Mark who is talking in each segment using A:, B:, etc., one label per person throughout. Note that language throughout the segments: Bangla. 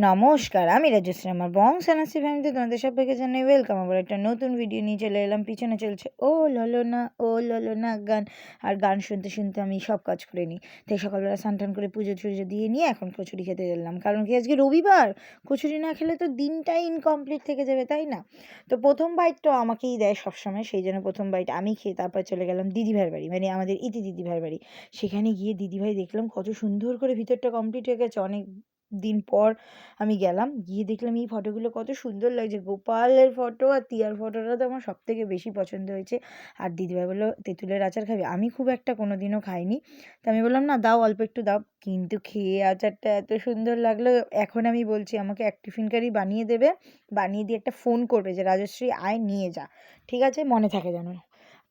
A: নমস্কার, আমি রাজশ্রী। আমার বংশানাসি ফ্যামিলিতে তোমাদের সবাইকে জানাই ওয়েলকাম। আবার একটা নতুন ভিডিও নিয়ে চলে এলাম। পিছনে চলছে ও ললো না ও ললো না গান, আর গান শুনতে শুনতে আমি সব কাজ করে নিই। তাই সকালবেলা স্নান টান করে পুজো টুজো দিয়ে নিয়ে এখন কচুরি খেতে এলাম। কারণ কি, আজকে রবিবার, কচুরি না খেলে তো দিনটাই ইনকমপ্লিট থেকে যাবে, তাই না? তো প্রথম বাইটটা আমাকেই দেয় সবসময়, সেই জন্য প্রথম বাইট আমি খেয়ে তারপর চলে গেলাম দিদিভাইয়ের বাড়ি, মানে আমাদের ইতি দিদিভাইয়ের বাড়ি। সেখানে গিয়ে দিদিভাই দেখলাম কত সুন্দর করে ভিতরটা কমপ্লিট হয়ে গেছে। অনেক দিন পর আমি গেলাম, গিয়ে দেখলাম এই ফটোগুলো কত সুন্দর লাগছে। গোপালের ফটো আর টিয়ার ফটোটা তো আমার সব থেকে বেশি পছন্দ হয়েছে। আর দিদিভাই বললো তেঁতুলের আচার খাবি, আমি খুব একটা কোনোদিনও খাইনি। তো আমি বললাম না, দাও অল্প একটু দাও। কিন্তু খেয়ে আচারটা এত সুন্দর লাগলো, এখন আমি বলছি আমাকে এক টিফিন কারি বানিয়ে দেবে, বানিয়ে দিয়ে একটা ফোন করবে যে রাজশ্রী আয় নিয়ে যা, ঠিক আছে? মনে থাকে যেন।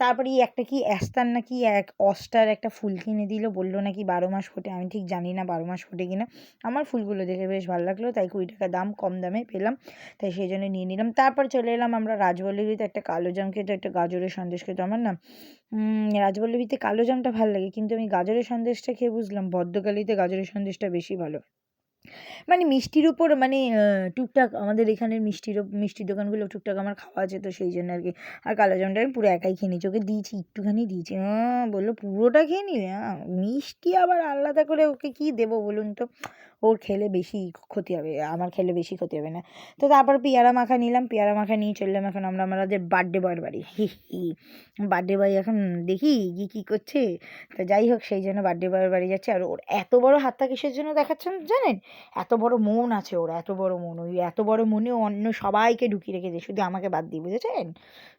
A: তারপরে একটা কি অ্যাস্তার নাকি এক অস্টার একটা ফুল কিনে দিল, বললো নাকি 12 মাস ফোটে। আমি ঠিক জানি না 12 মাস ফোটে কিনা। আমার ফুলগুলো দেখে বেশ ভালো লাগলো, তাই 20 টাকা দাম, কম দামে পেলাম, তাই সেই জন্য নিয়ে নিলাম। তারপর চলে এলাম আমরা রাজবল্লভীতে, একটা কালো জাম খেতে, একটা গাজরের সন্দেশ খেতে। আমার না রাজবল্লভীতে কালো জামটা ভালো লাগে, কিন্তু আমি গাজরের সন্দেশটা খেয়ে বুঝলাম ভদ্রকালীতে গাজরের সন্দেশটা বেশি ভালো। মানে মিষ্টির উপর মানে টুকটাক আমাদের এখানের মিষ্টির দোকানগুলো টুকটাক আমার খাওয়া আছে, তো সেই জন্য আর কি। আর কালো জামটা আমি পুরো একাই খেয়ে নিয়েছি, ওকে দিয়েছি একটুখানি দিয়েছি। বললো পুরোটা খেয়ে নিলে, মিষ্টি আবার আলাদা করে ওকে কি দেবো বলুন তো? ওর খেলে বেশি ক্ষতি হবে, আমার খেলে বেশি ক্ষতি হবে না। তো তারপর পেয়ারা মাখা নিলাম, পেয়ারা মাখা নিয়ে চললাম এখন আমরা আমাদের বার্থডে বয়ের বাড়ি। বার্থডে বয় এখন দেখি গিয়ে কী করছে। তো যাই হোক, সেই জন্য বার্থডে বয়ের বাড়ি যাচ্ছে। আর ওর এত বড় হাতটা কিসের জন্য দেখাচ্ছেন জানেন? এত বড় মন আছে ওর, এত বড় মন। ওই এত বড় মনে অন্য সবাইকে ঢুকিয়ে রেখেছে, শুধু আমাকে বাদ দিয়ে, বুঝেছেন?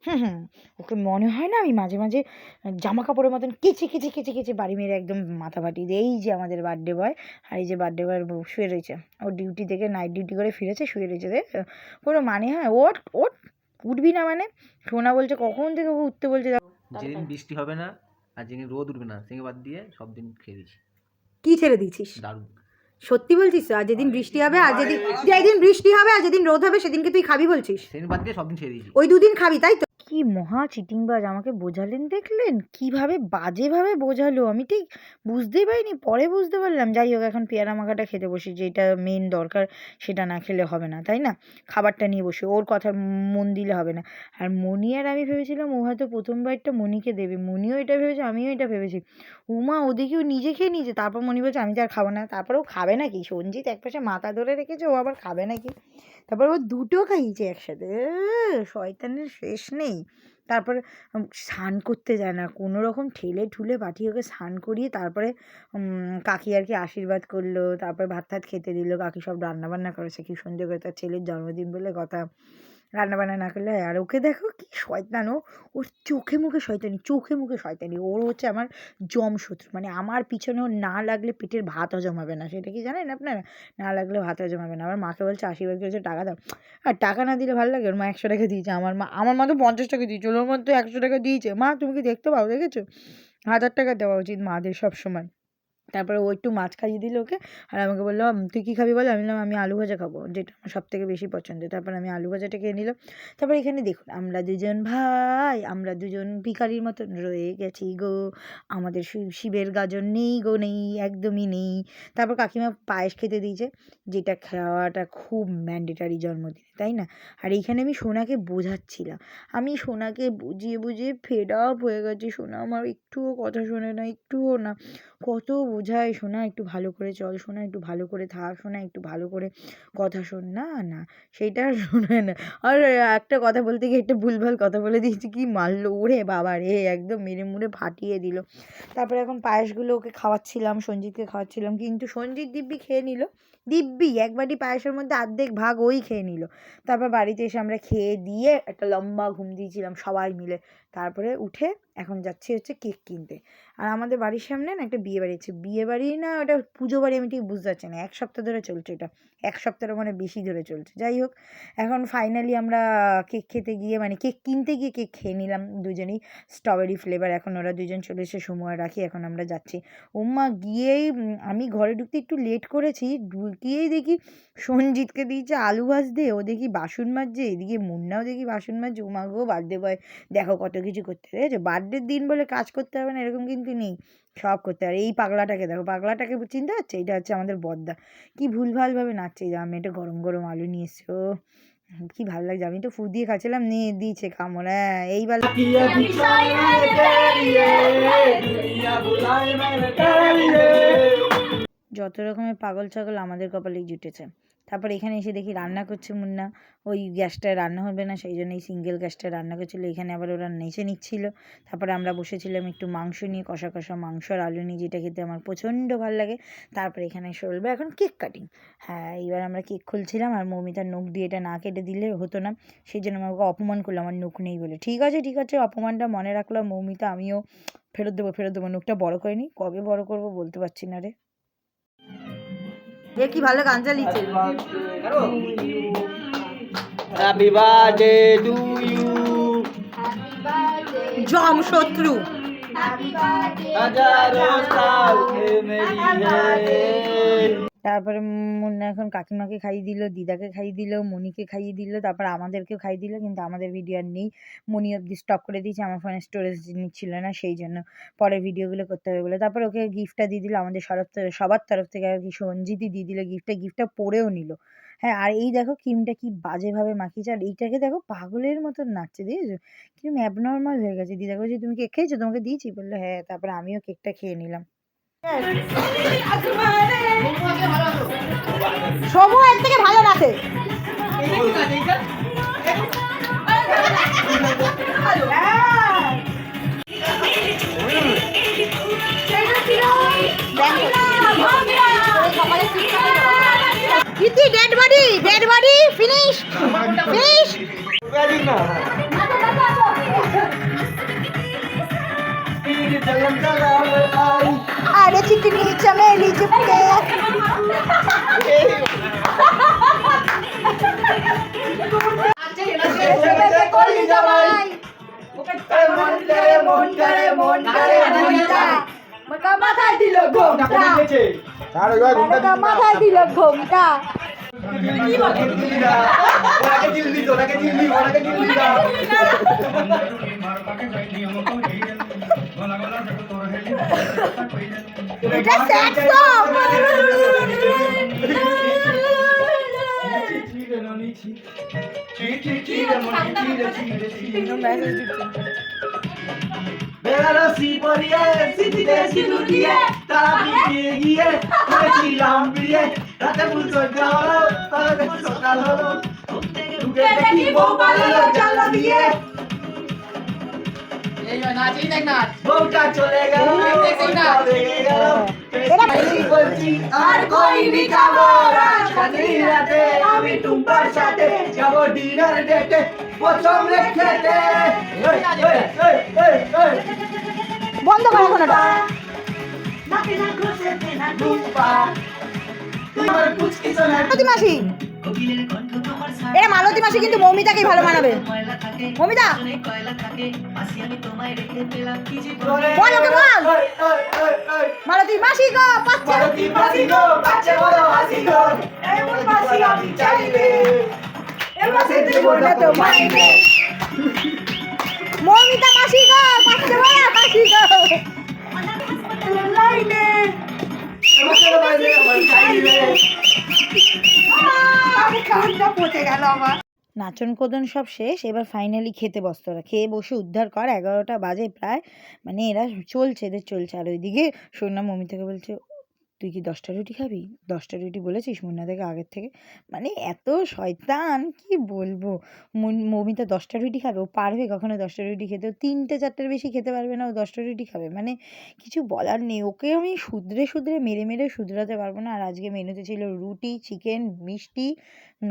A: হুম। ওকে মনে হয় না আমি মাঝে মাঝে জামা কাপড়ের মতন কেচে কেচে কেচে কেচে বাড়ি মেরে একদম মাথা ফাটিয়ে দিই। এই যে আমাদের বার্থডে বয়, আর এই যে বার্থডে বয়ের বউ শুয়ে রয়েছে। ওর ডিউটি থেকে নাইট ডিউটি করে ফিরেছে, শুয়ে রয়েছে। দেখ, কোনো মানে হয়? ওট ওট, উঠবি না মানে? সোনা বলছে কখন থেকে ওকে উঠতে বলছে।
B: যেদিন বৃষ্টি হবে না আর যেদিন রোদ উঠবে না সেদিন বাদ দিয়ে সব দিন খেয়ে দিচ্ছি।
A: কি ছেড়ে দিছিস?
B: দারুণ।
A: সত্যি বলছিস তো? আর যেদিন বৃষ্টি হবে, আর যেদিন বৃষ্টি হবে আর যেদিন রোদ হবে সেদিনকে তুই খাবি বলছিস?
B: সেদিন বাদ দিয়ে সব দিন ছেড়ে দিয়েছি।
A: ওই দুদিন খাবি, তাই তো? কি মহা চিটিংবাজ, আমাকে বোঝালেন দেখলেন? কিভাবে বাজেভাবে বোঝালো, আমি ঠিক বুঝতেই পারিনি, পরে বুঝতে পারলাম। যাই হোক, এখন পেয়ারা মাখাটা খেতে বসি, যেটা মেন দরকার, সেটা না খেলে হবে না, তাই না? খাবারটা নিয়ে বসি, ওর কথা মন দিলে হবে না। আর মনি আর আমি ভেবেছিলাম ও হয়তো প্রথম বাইটটা মনিকে দেবে, মনিও এটা ভেবেছে, আমিও এটা ভেবেছি। উমা, ওদিকে ও নিজে খেয়ে নিয়েছে। তারপর মনি বলছে আমি তো আর খাবো না। তারপর ও খাবে নাকি? সঞ্জিত একপাশে মাথা ধরে রেখেছে, ও আবার খাবে নাকি? তারপর ও দুটো খাইয়েছে একসাথে। শয়তানের শেষ নেই। তারপর স্নান করতে যায় না, কোনো রকম ঠেলে ঠুলে পাঠিয়ে ওকে স্নান করিয়ে তারপরে কাকি আর কি আশীর্বাদ করলো, তারপর ভাত টাত খেতে দিল। কাকি সব রান্নাবান্না করেছে, কি সুন্দর করে, তার ছেলের জন্মদিন বলে কথা। রান্নাবান্না না করলে হয়? আর ওকে দেখো কি শয়তান ও, ওর চোখে মুখে শয়তানি, চোখে মুখে শয়তানি। ওর হচ্ছে আমার জমশত্রু, মানে আমার পিছনে ওর না লাগলে পেটের ভাত হজম হবে না, সেটা কি জানেন আপনারা? না লাগলে ভাত হজম হবে না। আমার মাকে বলছে আশীর্বাদ করেছে টাকা দাও, আর টাকা না দিলে ভালো লাগে? ওর মা 100 টাকা দিয়েছে, আমার মা তো 50 টাকা দিয়েছে, ওর মধ্যে 100 টাকা দিয়েছে। মা তুমি কি দেখতে পাও, দেখেছো? 1000 টাকা দেওয়া উচিত মাদের সব সময়। তারপরে ও একটু মাছ খাইয়ে দিল ওকে, আর আমাকে বললো তুই কী খাবি বল? আমি বললাম আমি আলু ভাজা খাবো, যেটা আমার সব থেকে বেশি পছন্দের। তারপর আমি আলু ভাজাটা খেয়ে নিলাম। তারপর এখানে দেখুন, আমরা দুজন ভাই, আমরা দুজন ভিখারির মতন রয়ে গেছি গো, আমাদের শিবের গাজন নেই গো, নেই, একদমই নেই। তারপর কাকিমা পায়েস খেতে দিয়েছে, যেটা খাওয়াটা খুব ম্যান্ডেটারি জন্মদিনে, তাই না? আর এইখানে আমি সোনাকে বোঝাচ্ছিলাম, আমি সোনাকে বুঝিয়ে বুঝিয়ে ফেড আপ হয়ে গেছি। সোনা আমার একটুও কথা শোনে না, একটুও না। কত বোঝাই, সোনা একটু ভালো করে চল, সোনা একটু ভালো করে থাক, সোনা একটু ভালো করে কথা শোন। না না, সেইটা আর শোনে না। আর একটা কথা বলতে গিয়ে একটা ভুলভাল কথা বলে দিয়েছি, কি মারলো ওরে বাবা রে, একদম মেরে মুড়ে ফাটিয়ে দিল। তারপরে এখন পায়েসগুলো ওকে খাওয়াচ্ছিলাম, সঞ্জিতকে খাওয়াচ্ছিলাম, কিন্তু সঞ্জিত দিব্যি খেয়ে নিল। দিব্যি এক বাটি পায়েসের মধ্যে অর্ধেক ভাগ ওই খেয়ে নিল। তারপর বাড়িতে এসে আমরা খেয়ে দিয়ে একটা লম্বা ঘুম দিয়েছিলাম সবাই মিলে। তারপরে উঠে এখন যাচ্ছি হচ্ছে কেক কিনতে। আর আমাদের বাড়ির সামনে না একটা বিয়ে বাড়ি আছে, বিয়ে বাড়ি না ওটা পুজো বাড়ি, আমি ঠিক বুঝতে পারছি না। 1 সপ্তাহ ধরে চলছে এটা, 1 সপ্তাহেরও মানে বেশি ধরে চলছে। যাই হোক, এখন ফাইনালি আমরা কেক খেতে গিয়ে, মানে কেক কিনতে গিয়ে কেক খেয়ে নিলাম দুজনেই, স্ট্রবেরি ফ্লেভার। এখন ওরা দুজন চলে এসে সময় রাখি, এখন আমরা যাচ্ছি। ওম্মা গিয়েই আমি ঘরে ঢুকতে একটু লেট করেছি, ঢুকিয়েই দেখি সঞ্জিতকে দিয়েছে আলু ভাজতে, ও দেখি বাসন মাজছে, এদিকে মুন্নাও দেখি বাসন মাজছে। ওমা গো, বার্থডে বয় দেখো কত কিছু করতে হবে, ঠিক আছে? বার্থডের দিন বলে কাজ করতে হবে না এরকম কিন্তু নেই, সব করতে হবে। এই পাগলাটাকে দেখো, পাগলাটাকে চিনতে পারছো? এটা হচ্ছে আমাদের বড়দা, কি ভুলভালভাবে নাচছে। এই যে আমি একটা গরম গরম আলু নিয়ে এসছি, ও কি ভালো লাগছে। আমি তো ফু দিয়ে খাচ্ছিলাম, নিয়ে দিয়েছে কামড়। হ্যাঁ এইবার যত রকমের পাগল ছাগল আমাদের কপালেই জুটেছে। তারপর এখানে এসে দেখি রান্না করছে মুন্না, ওই গ্যাসটায় রান্না হবে না সেই জন্য এই সিঙ্গেল গ্যাসটায় রান্না করছিলো। এখানে আবার ওরা নেচে নিচ্ছিল। তারপরে আমরা বসেছিলাম একটু মাংস নিয়ে, কষা কষা মাংস আর আলু নিয়ে, যেটা খেতে আমার প্রচণ্ড ভালো লাগে। তারপরে এখানে চলবে এখন কেক কাটিং। হ্যাঁ এইবার আমরা কেক খুলছিলাম, আর মৌমিতার নখ দিয়ে এটা না কেটে দিলে হতো না, সেই জন্য আমাকে অপমান করলো আমার নখ নেই বলে। ঠিক আছে ঠিক আছে, অপমানটা মনে রাখলাম মৌমিতা, আমিও ফেরত দেবো, নখটা বড় করে নিই, কবে বড় করবো বলতে পারছি না রে। এ কি ভালো গান চালিয়েছে।
B: হ্যাপি বার্থডে টু ইউ,
A: জম শত্রু।
B: হাজারো সাল কে মেরি হে। তারপরে
A: মুন্না এখন কাকিমাকে খাইয়ে দিল, দিদাকে খাইয়ে দিল, মনিকে খাইয়ে দিল, তারপর আমাদেরকেও খাইয়ে দিল। কিন্তু আমাদের ভিডিও আর নেই, মনি অব্দি স্টপ করে দিয়েছে, আমার ফোনে স্টোরেজ নিচ্ছিল না, সেই জন্য পরের ভিডিওগুলো করতে হবে বলে। তারপর ওকে গিফটটা দিয়ে দিল আমাদের সবার তরফ থেকে আর কি, সঞ্জিতই দিয়ে দিল গিফটটা পরেও নিল। হ্যাঁ আর এই দেখো ক্রিমটা কি বাজেভাবে মাখিয়েছে, আর এইটাকে দেখো পাগলের মতন নাচছে, দেখেছো? ক্রিম অ্যাবনর্মাল হয়ে গেছে। দিদা বলছে তুমি কেক খেয়েছো, তোমাকে দিয়েছি, বললো হ্যাঁ। তারপরে আমিও কেকটা খেয়ে নিলাম। সমু এর থেকে ভালো নাচে। ইতি ডেড বডি ফিনিশ। अरे चिकनी चमेली चिपके মাথায় দিল ঘোমটা। এটা স্যাড সং।
B: বেনারসি পরিয়ে সিটিতে সিঁদুর দিয়ে তারা পিটিয়ে গিয়ে করেছিলাম বিয়ে, রাতে ভুল সজ্জা হলো তাহলে সকাল হলো, ঢুকে দেখি বউ পালালো জানলা দিয়ে। বউটা চলে গেল, বলছি আর কইনি খাবো রাতে, আমি টুম্পার সাথে যাবো ডিনার ডেটে প্রথম রেখেতে।
A: বন্ধ করো এখন এটা। মালতী মাসি, এটা মালতী মাসি কিন্তু মৌমিতাকেই ভালো মানাবে। মৌমিতা বল, ওকে বল। মালতী মাসি গো পাচ্ছে বড় হাসি গো, এমন মাসি আমি চাইলে এবারে দেব না তো মাইনে। মৌমিতা মাসি গো পাচ্ছে বড় হাসি গো, লাইনে নাচন কোদন সব শেষ, এবার ফাইনালি খেতে বসতো। ওরা খেয়ে বসে উদ্ধার কর, 11টা বাজে প্রায়, মানে এরা চলছে, এদের চলছে। আর ওইদিকে সোনা মমিতাকে বলছে তুই কি 10টা রুটি খাবি? 10টা রুটি বলেছিস মুন্না থেকে আগের থেকে, মানে এত শয়তান কি বলবো। মৌমিতা 10টা রুটি খাবে, ও পারবে কখনো 10টা রুটি খেতে? ও 3টে 4টের বেশি খেতে পারবে না, ও 10টা রুটি খাবে, মানে কিছু বলার নেই। ওকে আমি শুধরে মেরে শুধরাতে পারবো না। আর আজকে মেনুতে ছিল রুটি, চিকেন, মিষ্টি,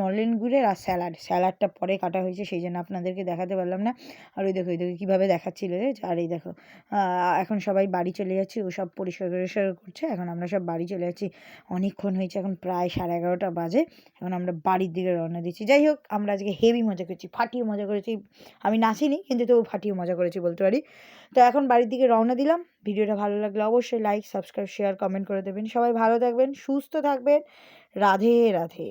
A: নলেন গুড়ের আর স্যালাডটা পরে কাটা হয়েছে, সেই জন্য আপনাদেরকে দেখাতে পারলাম না। আর ওই দেখো কীভাবে দেখাচ্ছিল। আর এই দেখো এখন সবাই বাড়ি চলে যাচ্ছি, ও সব পরিষ্কার করছে, এখন আমরা সব বাড়ি চলে যাচ্ছি। অনেকক্ষণ হয়েছে, এখন প্রায় 11:30 বাজে, এখন আমরা বাড়ির দিকে রওনা দিচ্ছি। যাই হোক আমরা আজকে হেভি মজা করেছি, ফাটিয়ে মজা করেছি। আমি নাচিনি কিন্তু তবু ফাটিয়ে মজা করেছি বলতে পারি। তো এখন বাড়ির দিকে রওনা দিলাম। ভিডিওটা ভালো লাগলে অবশ্যই লাইক, সাবস্ক্রাইব, শেয়ার, কমেন্ট করে দেবেন। সবাই ভালো থাকবেন, সুস্থ থাকবেন। রাধে রাধে।